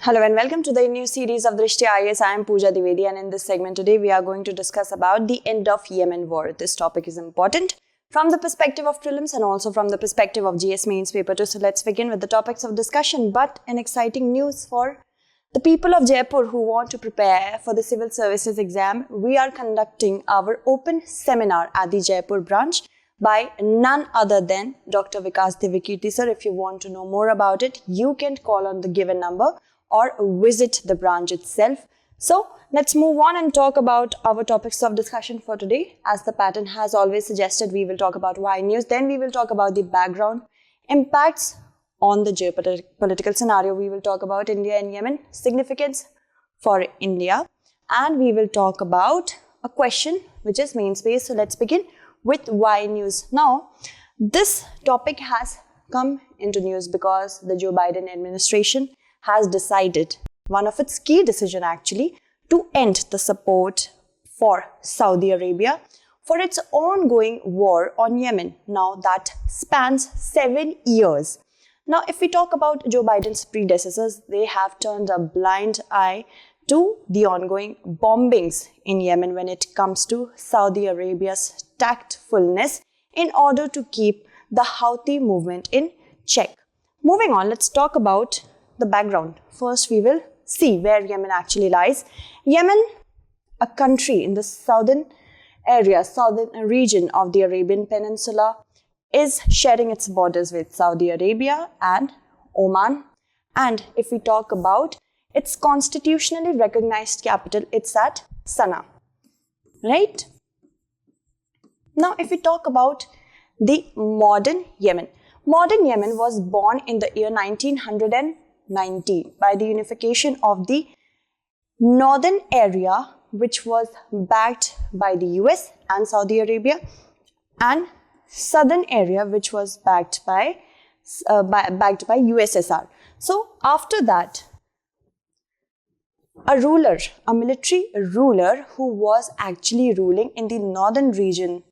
Hello and welcome to the new series of Drishti IAS. I am Pooja Dwivedi, and in this segment today we are going to discuss about the end of Yemen war. This topic is important from the perspective of prelims and also from the perspective of GS mains paper 2. So let's begin with the topics of discussion. But an exciting news for the people of Jaipur who want to prepare for the civil services exam. We are conducting our open seminar at the Jaipur branch by none other than Dr. Vikas Divikirti sir. If you want to know more about it, you can call on the given number or visit the branch itself. So let's move on and talk about our topics of discussion for today. As the pattern has always suggested, we will talk about why news, then we will talk about the background impacts on the geopolitical scenario. We will talk about India and Yemen, significance for India, and we will talk about a question which is main space. So let's begin with why news. Now, this topic has come into news because the Joe Biden administration has decided, one of its key decisions actually, to end the support for Saudi Arabia for its ongoing war on Yemen. Now that spans 7 years. Now if we talk about Joe Biden's predecessors, they have turned a blind eye to the ongoing bombings in Yemen when it comes to Saudi Arabia's tactfulness in order to keep the Houthi movement in check. Moving on, let's talk about the background. First, we will see where Yemen actually lies. Yemen, a country in the southern region of the Arabian Peninsula, is sharing its borders with Saudi Arabia and Oman. And if we talk about its constitutionally recognized capital, it's at Sana'a, right? Now, if we talk about the modern Yemen was born in the year 1990 by the unification of the northern area, which was backed by the US and Saudi Arabia, and southern area, which was backed by USSR. So after that, a military ruler who was actually ruling in the northern region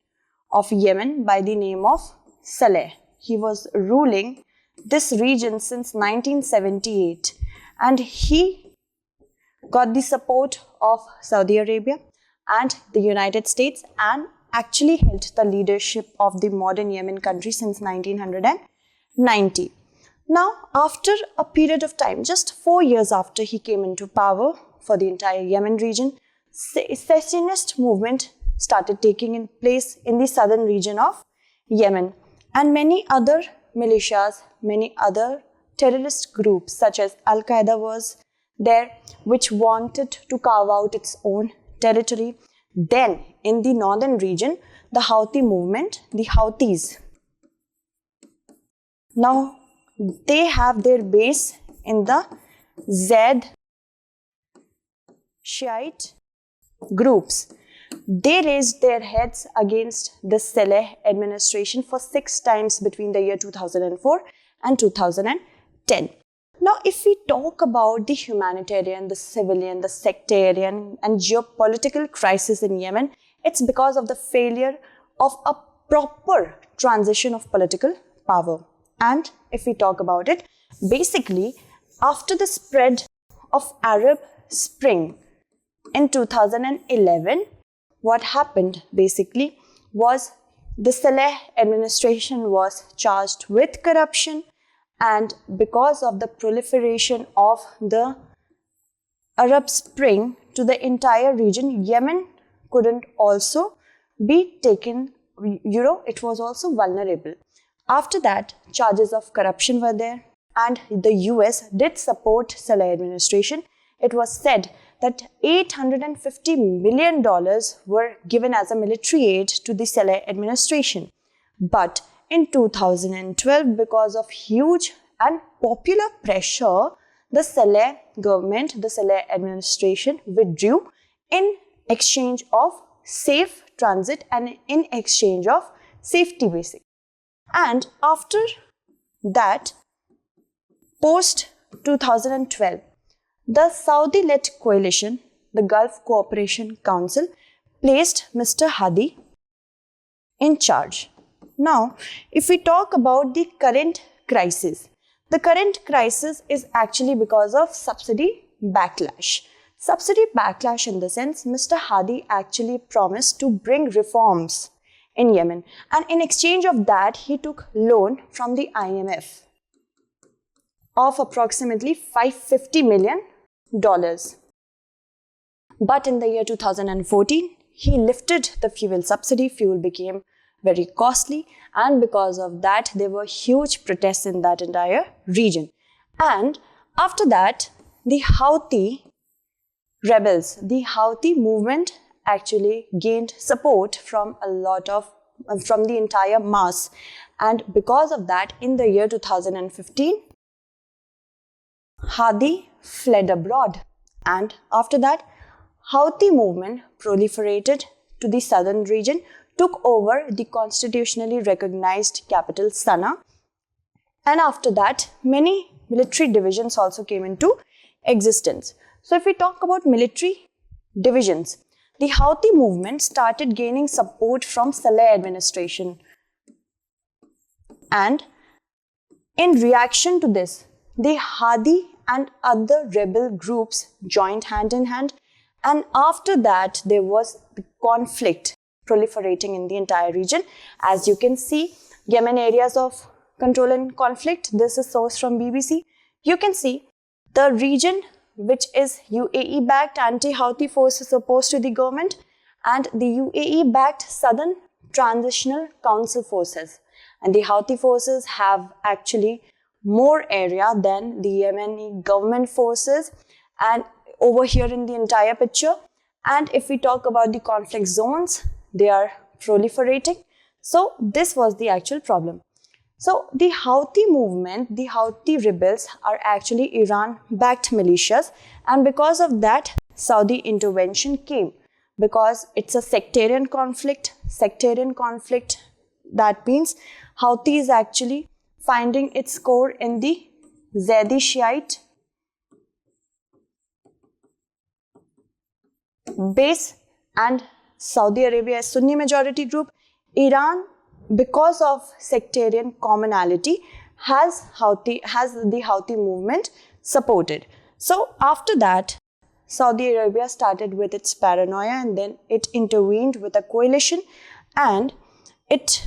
of Yemen by the name of Saleh. He was ruling this region since 1978, and he got the support of Saudi Arabia and the United States and actually held the leadership of the modern Yemen country since 1990. Now, after a period of time, just 4 years after he came into power for the entire Yemen region, secessionist movement started taking place in the southern region of Yemen, and many other militias, many other terrorist groups such as Al-Qaeda was there, which wanted to carve out its own territory. Then in the northern region, the Houthi movement, the Houthis, now they have their base in the Zayd Shiite groups. They raised their heads against the Saleh administration for 6 times between the year 2004 and 2010. Now, if we talk about the humanitarian, the civilian, the sectarian and geopolitical crisis in Yemen, it's because of the failure of a proper transition of political power. And if we talk about it, basically, after the spread of Arab Spring in 2011, what happened basically was the Saleh administration was charged with corruption, and because of the proliferation of the Arab Spring to the entire region, Yemen couldn't also be taken, it was also vulnerable. After that, charges of corruption were there, and the US did support Saleh administration. It was said that $850 million were given as a military aid to the Saleh administration. But in 2012, because of huge and popular pressure, the Saleh government, the Saleh administration withdrew in exchange of safe transit and in exchange of safety basic. And after that, post 2012, the Saudi-led coalition, the Gulf Cooperation Council, placed Mr. Hadi in charge. Now, if we talk about the current crisis, The current crisis is actually because of subsidy backlash. Subsidy backlash in the sense, Mr. Hadi actually promised to bring reforms in Yemen, and in exchange of that, he took loan from the IMF of approximately $550 million. But in the year 2014, he lifted the fuel subsidy. Fuel became very costly, and because of that, there were huge protests in that entire region. And after that, the Houthi rebels, the Houthi movement actually gained support from from the entire mass. And because of that, in the year 2015, Hadi fled abroad. And after that, Houthi movement proliferated to the southern region, took over the constitutionally recognized capital Sana'a. And after that, many military divisions also came into existence. So if we talk about military divisions, the Houthi movement started gaining support from Saleh administration. And in reaction to this, the Hadi and other rebel groups joined hand in hand. And after that, there was the conflict proliferating in the entire region. As you can see, Yemen areas of control and conflict. This is sourced from BBC. You can see the region which is UAE-backed anti-Houthi forces opposed to the government, and the UAE-backed Southern Transitional Council forces. And the Houthi forces have actually more area than the Yemeni government forces, and over here in the entire picture. And if we talk about the conflict zones, they are proliferating. So this was the actual problem. So the Houthi movement, the Houthi rebels are actually Iran-backed militias, and because of that, Saudi intervention came. Because it's a sectarian conflict, that means Houthi is actually finding its core in the Zaidi Shiite base, and Saudi Arabia is Sunni majority group. Iran, because of sectarian commonality, has the Houthi movement supported. So after that, Saudi Arabia started with its paranoia, and then it intervened with a coalition, and it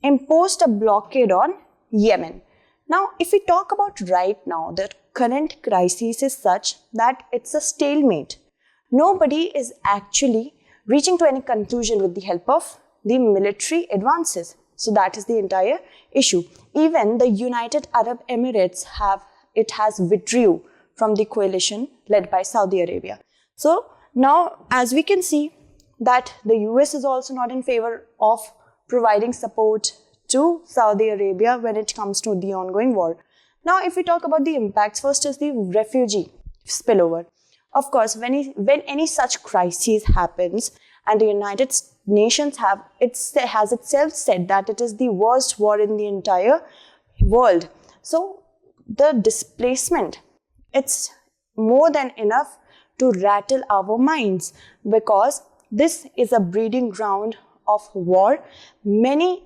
imposed a blockade on Yemen. Now, if we talk about right now, the current crisis is such that it's a stalemate. Nobody is actually reaching to any conclusion with the help of the military advances. So that is the entire issue. Even the United Arab Emirates has withdrew from the coalition led by Saudi Arabia. So now, as we can see, that the US is also not in favor of providing support to Saudi Arabia when it comes to the ongoing war. Now, if we talk about the impacts, first is the refugee spillover. Of course, when any such crisis happens, and the United Nations has itself said that it is the worst war in the entire world. So the displacement, it's more than enough to rattle our minds, because this is a breeding ground of war. Many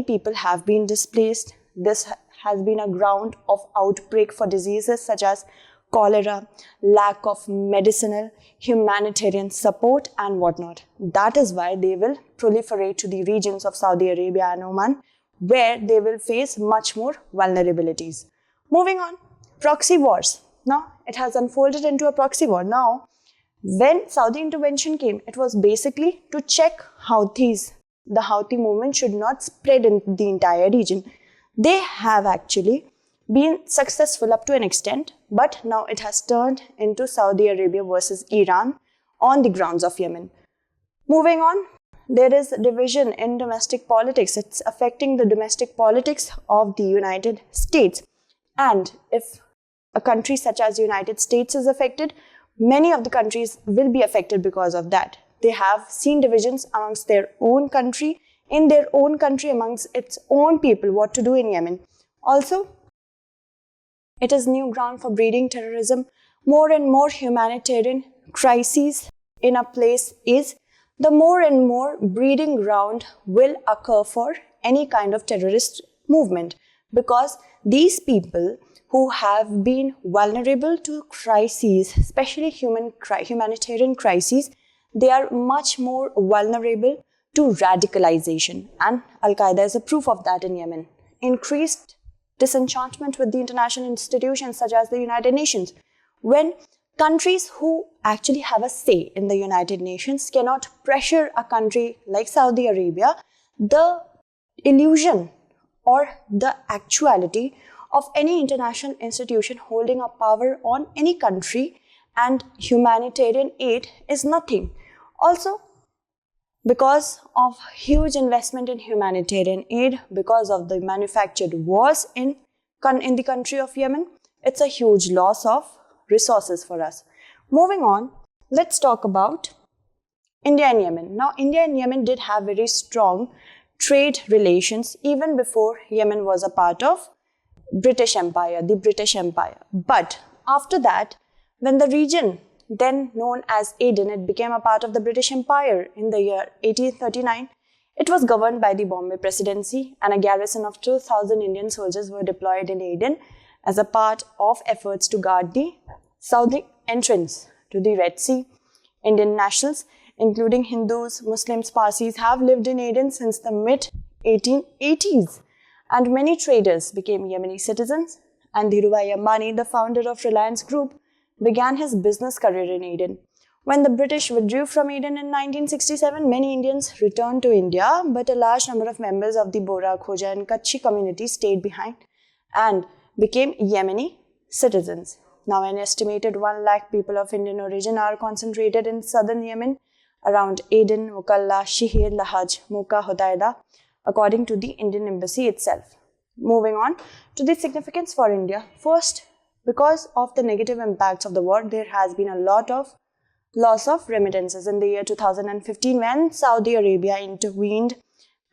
people have been displaced. This has been a ground of outbreak for diseases such as cholera, lack of medicinal, humanitarian support and whatnot. That is why they will proliferate to the regions of Saudi Arabia and Oman, where they will face much more vulnerabilities. Moving on, proxy wars. Now, it has unfolded into a proxy war. Now, when Saudi intervention came, it was basically to check Houthis. The Houthi movement should not spread in the entire region. They have actually been successful up to an extent, but now it has turned into Saudi Arabia versus Iran on the grounds of Yemen. Moving on, there is division in domestic politics. It's affecting the domestic politics of the United States. And if a country such as the United States is affected, many of the countries will be affected because of that. They have seen divisions amongst their own country, in their own country, amongst its own people, what to do in Yemen. Also, it is new ground for breeding terrorism. More and more humanitarian crises in a place is, the more and more breeding ground will occur for any kind of terrorist movement. because these people who have been vulnerable to crises, especially humanitarian crises, they are much more vulnerable to radicalization, and Al-Qaeda is a proof of that in Yemen. Increased disenchantment with the international institutions such as the United Nations. When countries who actually have a say in the United Nations cannot pressure a country like Saudi Arabia, the illusion or the actuality of any international institution holding a power on any country and humanitarian aid is nothing. Also, because of huge investment in humanitarian aid, because of the manufactured wars in the country of Yemen, it's a huge loss of resources for us. Moving on, let's talk about India and Yemen. Now, India and Yemen did have very strong trade relations even before Yemen was a part of British Empire, the British Empire. But after that, when the region, then known as Aden, it became a part of the British Empire in the year 1839. It was governed by the Bombay Presidency, and a garrison of 2,000 Indian soldiers were deployed in Aden as a part of efforts to guard the southern entrance to the Red Sea. Indian nationals, including Hindus, Muslims, Parsis, have lived in Aden since the mid-1880s, and many traders became Yemeni citizens, and Dhirubhai Ambani, the founder of Reliance Group, began his business career in Aden. When the British withdrew from Aden in 1967, many Indians returned to India, but a large number of members of the Bora, Khoja and Kutchi communities stayed behind and became Yemeni citizens. Now, an estimated 1 lakh people of Indian origin are concentrated in southern Yemen around Aden, Mukalla, Shihir, Lahaj, Mocha, Hodayda, according to the Indian Embassy itself. Moving on to the significance for India. First, because of the negative impacts of the war, there has been a lot of loss of remittances in the year 2015 when Saudi Arabia intervened,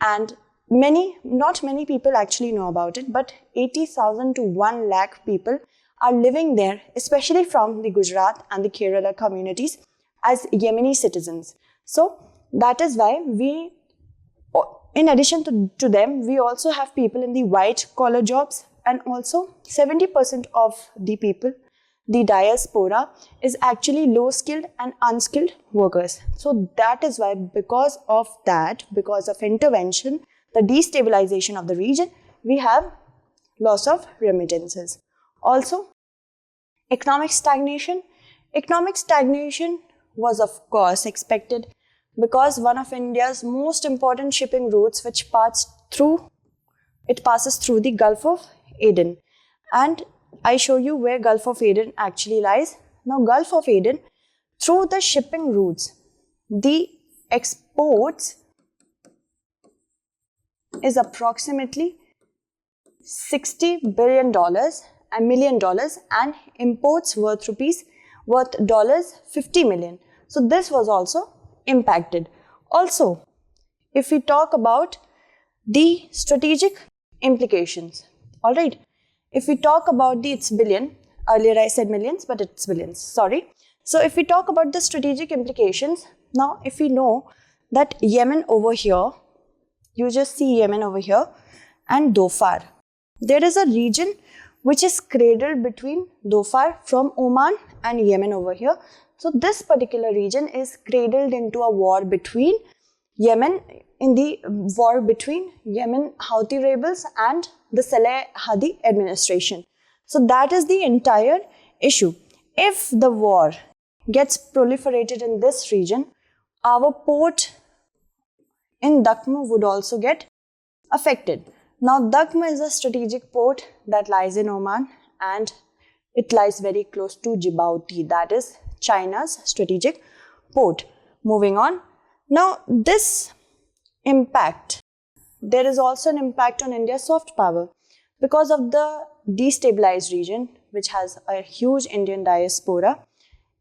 and not many people actually know about it, but 80,000 to 1 lakh people are living there, especially from the Gujarat and the Kerala communities, as Yemeni citizens. So that is why we, in addition to them, we also have people in the white collar jobs, and also 70% of the people, the diaspora, is actually low skilled and unskilled workers. So that is why, because of intervention, the destabilization of the region, we have loss of remittances. Also, economic stagnation. Economic stagnation was of course expected because one of India's most important shipping routes, which passes through the Gulf of Aden. And I show you where Gulf of Aden actually lies. Now, Gulf of Aden, through the shipping routes, the exports is approximately $60 billion and imports worth $50 million. So this was also impacted. Also, if we talk about the strategic implications, all right, if we talk about it's billion, earlier I said millions, but it's billions, sorry. So if we talk about the strategic implications, now if we know that Yemen over here, you just see Yemen over here and Dhofar. There is a region which is cradled between Dhofar from Oman and Yemen over here. So this particular region is cradled into a war between Yemen, in the war between Yemen Houthi rebels and the Saleh Hadi administration. So that is the entire issue. If the war gets proliferated in this region, our port in Dakma would also get affected. Now, Dakma is a strategic port that lies in Oman and it lies very close to Djibouti, that is China's strategic port. Moving on. Now, this impact, there is also an impact on India's soft power because of the destabilized region, which has a huge Indian diaspora.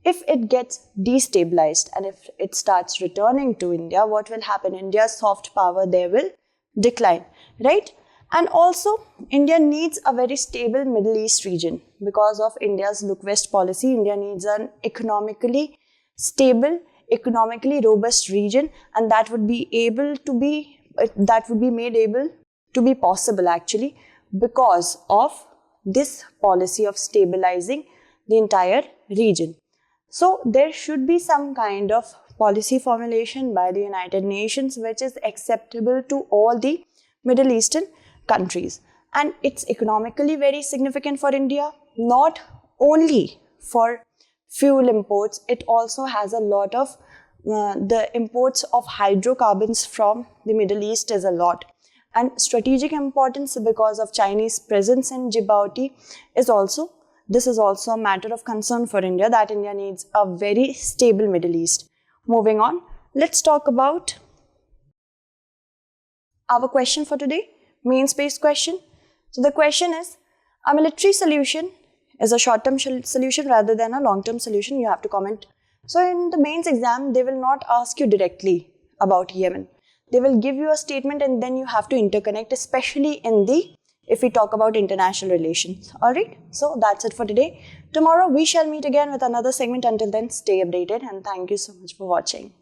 If it gets destabilized and if it starts returning to India, what will happen? India's soft power there will decline, right? And also, India needs a very stable Middle East region because of India's Look West policy. India needs an economically stable, economically robust region, and that would be made able to be possible actually because of this policy of stabilizing the entire region. So there should be some kind of policy formulation by the United Nations which is acceptable to all the Middle Eastern countries. And it's economically very significant for India, not only for fuel imports, it also has a lot of the imports of hydrocarbons from the Middle East is a lot. And strategic importance because of Chinese presence in Djibouti is also, this is also a matter of concern for India, that India needs a very stable Middle East. Moving on, let's talk about our question for today, main space question. So the question is, a military solution is a short-term solution rather than a long-term solution. You have to comment. So in the mains exam, they will not ask you directly about Yemen. They will give you a statement and then you have to interconnect, especially in the, if we talk about international relations. Alright, so that's it for today. Tomorrow we shall meet again with another segment. Until then, stay updated and thank you so much for watching.